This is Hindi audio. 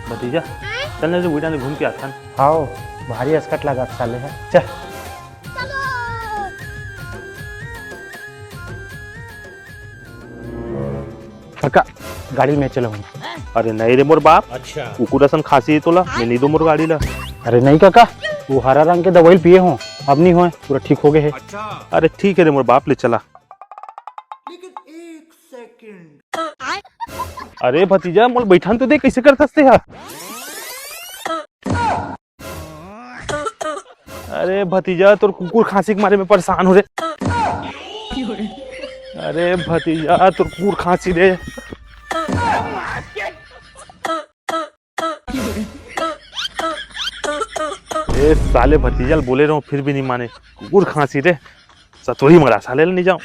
भतीजा चल ना जो बुढ़ा ने घूम के आता है। आओ भारी अस्कट लगा साले है चल। काका गाड़ी में चलो। अरे नहीं रे मोर बाप, अच्छा कुकुरसन खांसी है तोला, मैं नहीं दो मोर गाड़ी ला। अरे नहीं काका, वो हरा रंग के दवाई पिए हो, अब नहीं हुए, पूरा ठीक हो गए है। अच्छा। अरे ठीक है रे मोर बाप, ले चला। लेकिन एक सेकंड। अरे भतीजा मोर बैठान तो देख कैसे कर सकते हैं। अरे भतीजा तोर कुकुर खांसी के मारे में परेशान हो रे। अरे भतीजा तोर कुकुर खांसी रे। ए साले भतीजा बोले रहा हूँ फिर भी नहीं माने, कुकुर खांसी रे, सतोही मरा साले नहीं जाऊं।